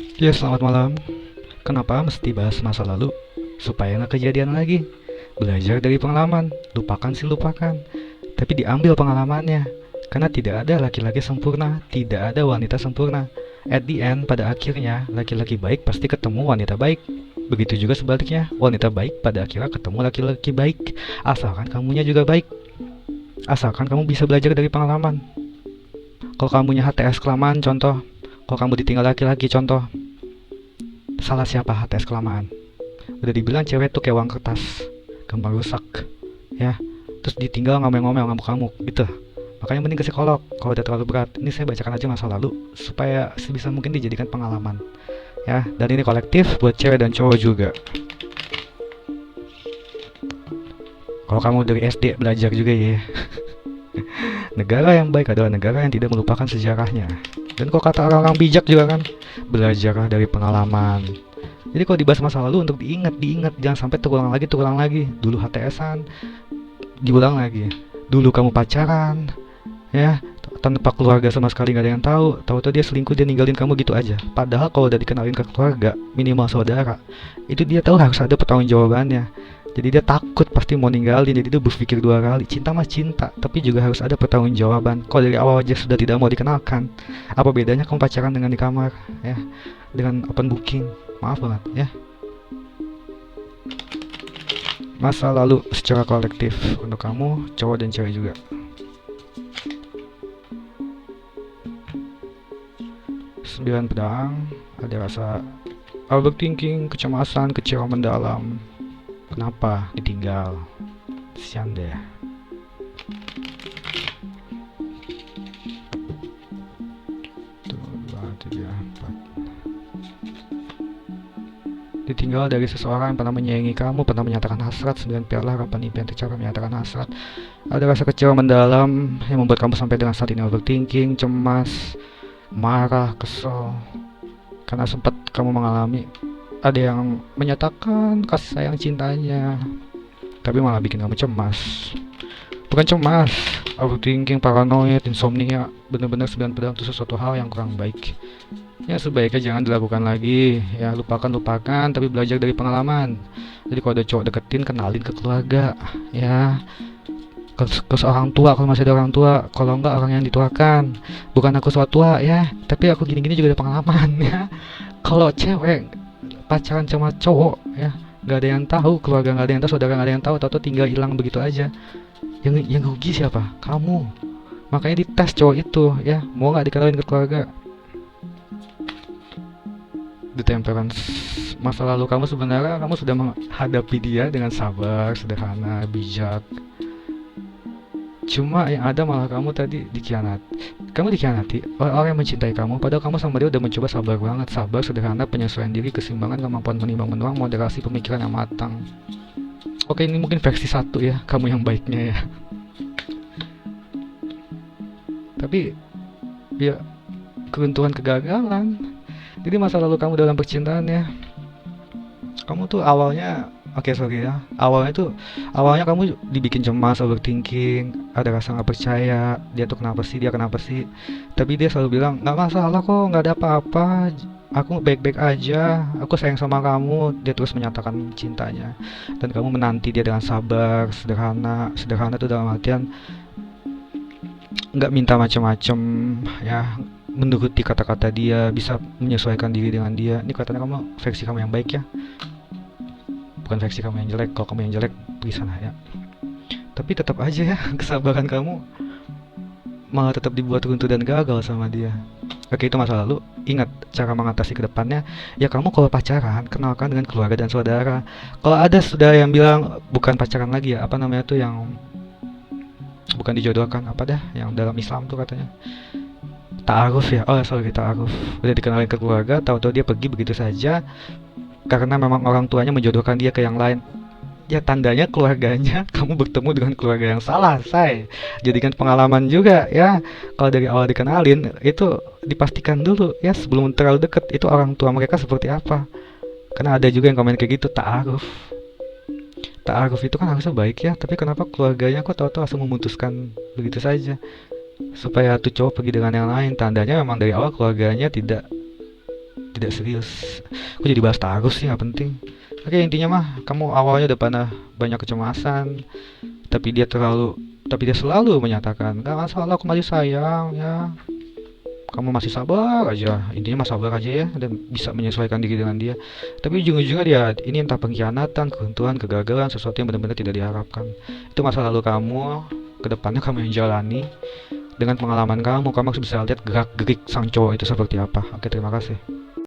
Ya, selamat malam. Kenapa mesti bahas masa lalu? Supaya nggak kejadian lagi. Belajar dari pengalaman, lupakan sih lupakan. Tapi diambil pengalamannya. Karena tidak ada laki-laki sempurna, tidak ada wanita sempurna. At the end, pada akhirnya, laki-laki baik pasti ketemu wanita baik. Begitu juga sebaliknya, wanita baik pada akhirnya ketemu laki-laki baik. Asalkan kamunya juga baik. Asalkan kamu bisa belajar dari pengalaman. Kalau kamunya HTS kelamaan, contoh. Kalau kamu ditinggal laki-laki, contoh. Salah siapa HTS kelamaan? Udah dibilang cewek tuh kayak uang kertas, gampang rusak, ya. Terus ditinggal ngomel-ngomel ngamuk-ngamuk gitu. Makanya mending ke psikolog kalau udah terlalu berat. Ini saya bacakan aja masa lalu supaya sebisa mungkin dijadikan pengalaman, ya. Dan ini kolektif buat cewek dan cowok juga. Kalau kamu dari SD belajar juga ya. Negara yang baik adalah negara yang tidak melupakan sejarahnya. Dan kok kata orang-orang bijak juga kan, belajarlah dari pengalaman. Jadi kalau dibahas masa lalu untuk diingat, jangan sampai terulang lagi. Dulu HTSan, diulang lagi. Dulu kamu pacaran, ya, tanpa keluarga sama sekali nggak ada yang tahu. Tahu-tahu dia selingkuh, dia ninggalin kamu gitu aja. Padahal kalau udah dikenalin ke keluarga, minimal saudara, itu dia tahu harus ada pertanggungjawabannya. Jadi dia takut pasti mau ninggalin, jadi dia berpikir dua kali. Cinta mah cinta, tapi juga harus ada pertanggungjawaban. Kalau dari awal aja sudah tidak mau dikenalkan, apa bedanya kamu pacaran dengan di kamar, ya, dengan open booking? Maaf banget, ya. Masa lalu secara kolektif untuk kamu, cowok dan cewek juga. 9 pedang, ada rasa overthinking, kecemasan, kecewa mendalam. Kenapa ditinggal? Sian deh. Tuh, 2, 3, 4. Ditinggal dari seseorang yang pernah menyayangi kamu, pernah menyatakan hasrat. 9 piala, harapan impian tercapai, menyatakan hasrat. Ada rasa kecewa mendalam yang membuat kamu sampai dengan saat ini overthinking, cemas, marah, kesel, karena sempat kamu mengalami ada yang menyatakan kasih sayang cintanya, tapi malah bikin kamu cemas. Bukan cemas, overthinking, paranoid, insomnia. Bener-bener 9 pedang itu sesuatu hal yang kurang baik. Ya sebaiknya jangan dilakukan lagi. Ya lupakan, tapi belajar dari pengalaman. Jadi kalau ada cowok deketin, kenalin ke keluarga. Ya ke seorang tua kalau masih ada orang tua. Kalau enggak orang yang dituakan. Bukan aku soal tua ya, tapi aku gini-gini juga ada pengalaman ya. Kalau cewek pacaran sama cowok ya, nggak ada yang tahu, keluarga nggak ada yang tahu, saudara nggak ada yang tahu, tahu tinggal hilang begitu aja. Yang rugi siapa? Kamu. Makanya dites cowok itu ya, mau nggak dikenalin ke keluarga. The Temperance, masa lalu kamu sebenarnya kamu sudah menghadapi dia dengan sabar, sederhana, bijak. Cuma yang ada malah kamu tadi dikhianati. Kamu dikhianati oleh orang yang mencintai kamu, padahal kamu sama dia udah mencoba sabar banget, sabar, sederhana, penyesuaian diri, keseimbangan, kemampuan menimbang menuang, moderasi, pemikiran yang matang. Oke, ini mungkin versi satu ya, kamu yang baiknya ya. Tapi ya keuntungan kegagalan. Jadi masa lalu kamu dalam percintaan ya, kamu tuh awalnya, oke sorry ya, awalnya kamu dibikin cemas, overthinking, ada rasa nggak percaya, dia tuh kenapa sih, dia kenapa sih. Tapi dia selalu bilang nggak masalah kok, nggak ada apa-apa, aku baik-baik aja, aku sayang sama kamu. Dia terus menyatakan cintanya, dan kamu menanti dia dengan sabar, sederhana. Sederhana tuh dalam artian nggak minta macam-macam ya, menuruti kata-kata dia, bisa menyesuaikan diri dengan dia. Ini katanya kamu versi kamu yang baik ya, bukan versi kamu yang jelek. Kalau kamu yang jelek pergi sana ya. Tapi tetap aja ya, kesabaran kamu malah tetap dibuat runtuh dan gagal sama dia. Oke, itu masa lalu. Ingat cara mengatasi kedepannya. Ya kamu kalau pacaran, kenalkan dengan keluarga dan saudara. Kalau ada sudah yang bilang bukan pacaran lagi ya, apa namanya tuh yang bukan dijodohkan, apa dah yang dalam Islam tuh katanya ta'aruf ya. Oh sorry, ta'aruf. Udah dikenalin ke keluarga, tahu-tahu dia pergi begitu saja karena memang orang tuanya menjodohkan dia ke yang lain. Ya tandanya keluarganya kamu bertemu dengan keluarga yang salah, say. Jadikan pengalaman juga ya. Kalau dari awal dikenalin, itu dipastikan dulu ya sebelum terlalu deket itu orang tua mereka seperti apa. Karena ada juga yang komen kayak gitu, ta'aruf. Ta'aruf itu kan harusnya baik ya, tapi kenapa keluarganya kok tahu-tahu langsung memutuskan begitu saja supaya tuh cowok pergi dengan yang lain. Tandanya memang dari awal keluarganya tidak tidak serius. Kok jadi bahas taruh sih, nggak penting. Oke, intinya mah kamu awalnya udah pernah banyak kecemasan, tapi dia selalu menyatakan nggak masalah, aku masih sayang ya, kamu masih sabar aja, intinya mah sabar aja ya, dan bisa menyesuaikan diri dengan dia. Tapi ujung-ujungnya dia ini entah pengkhianatan, keruntuhan, kegagalan, sesuatu yang benar-benar tidak diharapkan. Itu masa lalu kamu, kedepannya kamu yang jalani. Dengan pengalaman kamu harus bisa lihat gerak gerik sang cowok itu seperti apa. Oke, terima kasih.